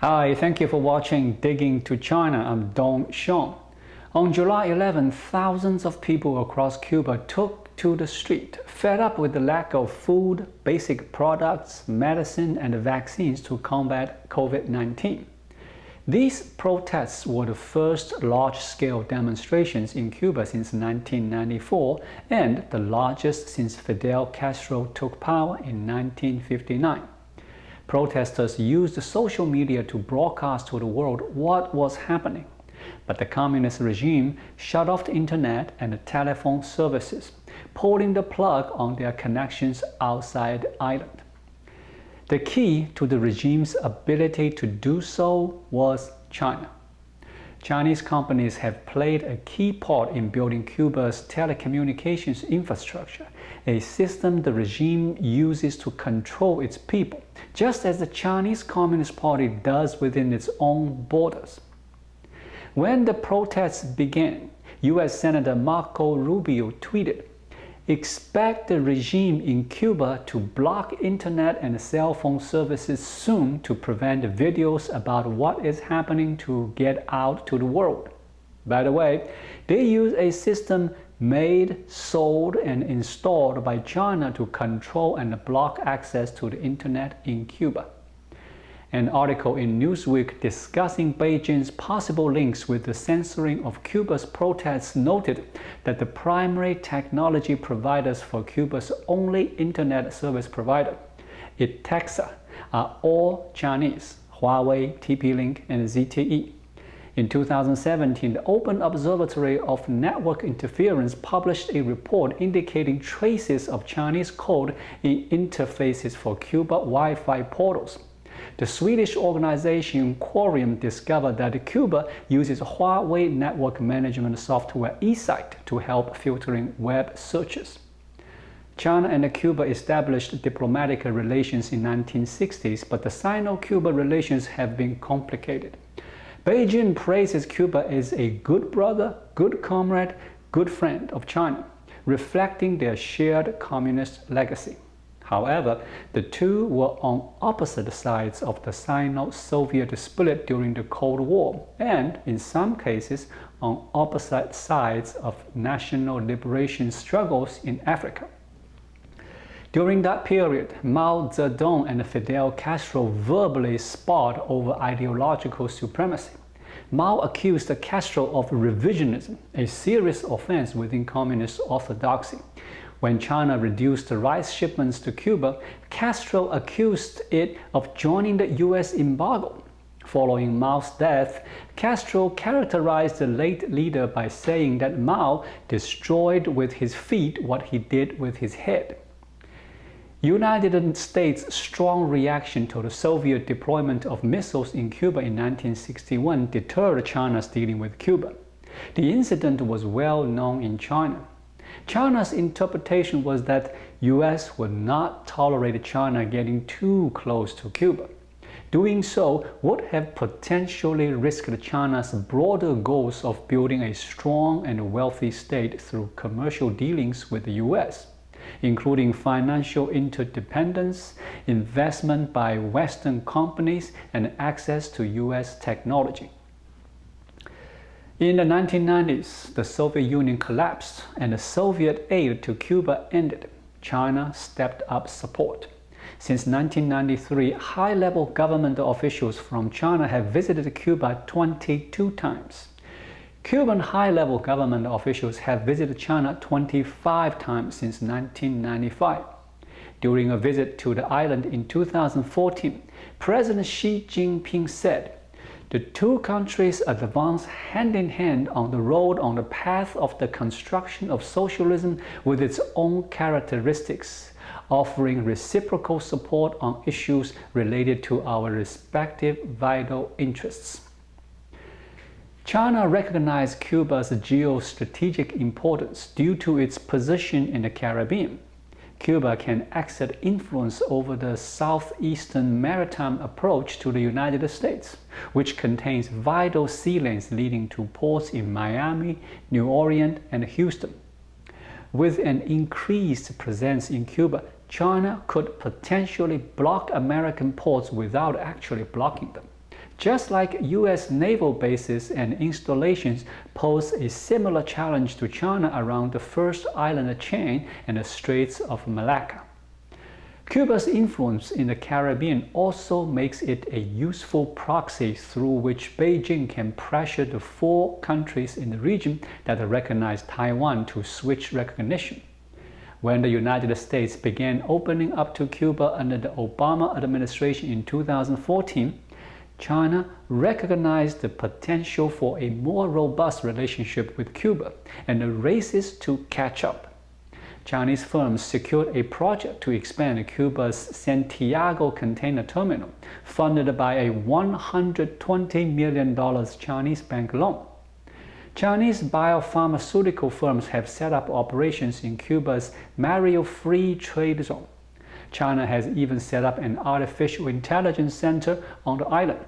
Hi, thank you for watching Digging to China. I'm Dong Sean. On July 11, thousands of people across Cuba took to the street, fed up with the lack of food, basic products, medicine, and vaccines to combat COVID-19. These protests were the first large-scale demonstrations in Cuba since 1994 and the largest since Fidel Castro took power in 1959. Protesters used social media to broadcast to the world what was happening. But the communist regime shut off the internet and the telephone services, pulling the plug on their connections outside the island. The key to the regime's ability to do so was China. Chinese companies have played a key part in building Cuba's telecommunications infrastructure, a system the regime uses to control its people, just as the Chinese Communist Party does within its own borders. When the protests began, U.S. Senator Marco Rubio tweeted, "Expect the regime in Cuba to block internet and cell phone services soon to prevent videos about what is happening to get out to the world." By the way, they use a system made, sold, and installed by China to control and block access to the internet in Cuba. An article in Newsweek discussing Beijing's possible links with the censoring of Cuba's protests noted that the primary technology providers for Cuba's only internet service provider, ITEXA, are all Chinese: Huawei, TP-Link, and ZTE. In 2017, the Open Observatory of Network Interference published a report indicating traces of Chinese code in interfaces for Cuba Wi-Fi portals. The Swedish organization Quorum discovered that Cuba uses Huawei network management software eSite to help filtering web searches. China and Cuba established diplomatic relations in the 1960s, but the Sino-Cuba relations have been complicated. Beijing praises Cuba as a good brother, good comrade, good friend of China, reflecting their shared communist legacy. However, the two were on opposite sides of the Sino-Soviet split during the Cold War and, in some cases, on opposite sides of national liberation struggles in Africa. During that period, Mao Zedong and Fidel Castro verbally sparred over ideological supremacy. Mao accused Castro of revisionism, a serious offense within communist orthodoxy. When China reduced rice shipments to Cuba, Castro accused it of joining the U.S. embargo. Following Mao's death, Castro characterized the late leader by saying that Mao destroyed with his feet what he did with his head. United States' strong reaction to the Soviet deployment of missiles in Cuba in 1961 deterred China's dealing with Cuba. The incident was well known in China. China's interpretation was that U.S. would not tolerate China getting too close to Cuba. Doing so would have potentially risked China's broader goals of building a strong and wealthy state through commercial dealings with the U.S., including financial interdependence, investment by Western companies, and access to U.S. technology. In the 1990s, the Soviet Union collapsed and the Soviet aid to Cuba ended. China stepped up support. Since 1993, high-level government officials from China have visited Cuba 22 times. Cuban high-level government officials have visited China 25 times since 1995. During a visit to the island in 2014, President Xi Jinping said, "The two countries advance hand in hand on the road on the path of the construction of socialism with its own characteristics, offering reciprocal support on issues related to our respective vital interests." China recognized Cuba's geostrategic importance due to its position in the Caribbean. Cuba can exert influence over the southeastern maritime approach to the United States, which contains vital sea lanes leading to ports in Miami, New Orleans, and Houston. With an increased presence in Cuba, China could potentially block American ports without actually blocking them. just like U.S. naval bases and installations pose a similar challenge to China around the first island chain and the Straits of Malacca. Cuba's influence in the Caribbean also makes it a useful proxy through which Beijing can pressure the 4 countries in the region that recognize Taiwan to switch recognition. When the United States began opening up to Cuba under the Obama administration in 2014, China recognized the potential for a more robust relationship with Cuba and races to catch up. Chinese firms secured a project to expand Cuba's Santiago container terminal, funded by a $120 million Chinese bank loan. Chinese biopharmaceutical firms have set up operations in Cuba's Mario Free Trade Zone. China has even set up an artificial intelligence center on the island.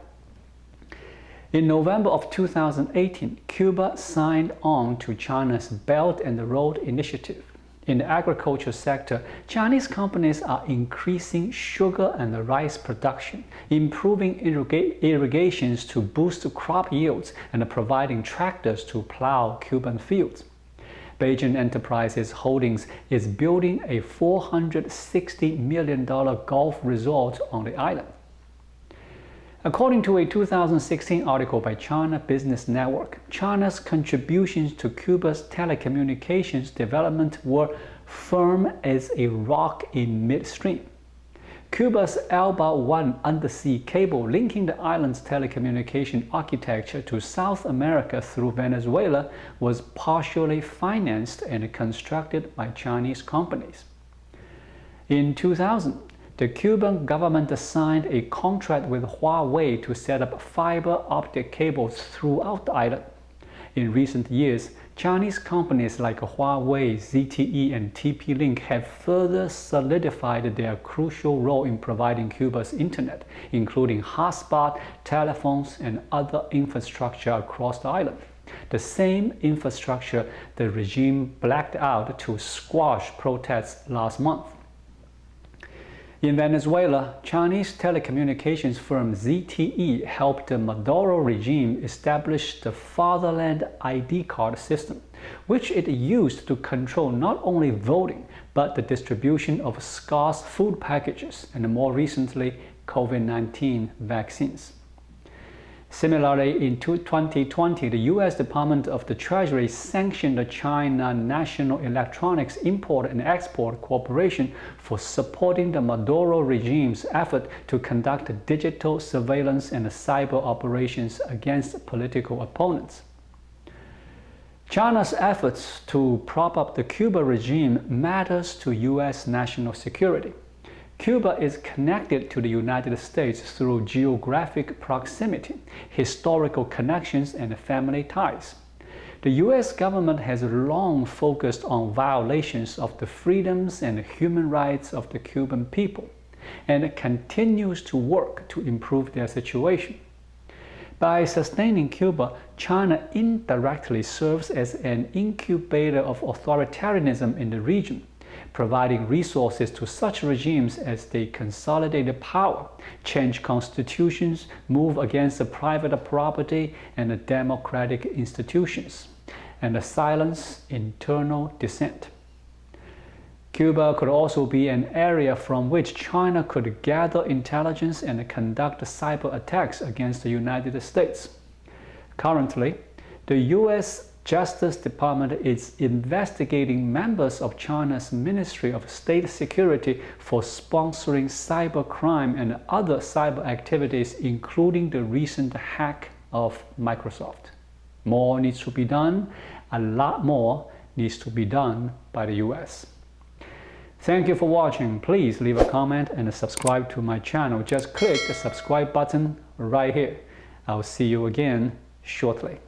In November of 2018, Cuba signed on to China's Belt and Road Initiative. In the agriculture sector, Chinese companies are increasing sugar and rice production, improving irrigations to boost crop yields, and providing tractors to plow Cuban fields. Beijing Enterprises Holdings is building a $460 million golf resort on the island. According to a 2016 article by China Business Network, China's contributions to Cuba's telecommunications development were firm as a rock in midstream. Cuba's Alba 1 undersea cable linking the island's telecommunication architecture to South America through Venezuela was partially financed and constructed by Chinese companies. In 2000, the Cuban government signed a contract with Huawei to set up fiber optic cables throughout the island. In recent years, Chinese companies like Huawei, ZTE, and TP-Link have further solidified their crucial role in providing Cuba's internet, including hotspot, telephones, and other infrastructure across the island. The same infrastructure the regime blacked out to squash protests last month. In Venezuela, Chinese telecommunications firm ZTE helped the Maduro regime establish the Fatherland ID card system, which it used to control not only voting, but the distribution of scarce food packages and more recently, COVID-19 vaccines. Similarly, in 2020, the U.S. Department of the Treasury sanctioned the China National Electronics Import and Export Corporation for supporting the Maduro regime's effort to conduct digital surveillance and cyber operations against political opponents. China's efforts to prop up the Cuba regime matters to U.S. national security. Cuba is connected to the United States through geographic proximity, historical connections, and family ties. The U.S. government has long focused on violations of the freedoms and human rights of the Cuban people, and continues to work to improve their situation. By sustaining Cuba, China indirectly serves as an incubator of authoritarianism in the region, providing resources to such regimes as they consolidate power, change constitutions, move against private property and democratic institutions, and silence internal dissent. Cuba could also be an area from which China could gather intelligence and conduct cyber attacks against the United States. Currently, the U.S. Justice Department is investigating members of China's Ministry of State Security for sponsoring cybercrime and other cyber activities, including the recent hack of Microsoft. More needs to be done. A lot more needs to be done by the US. Thank you for watching. Please leave a comment and subscribe to my channel. Just click the subscribe button right here. I'll see you again shortly.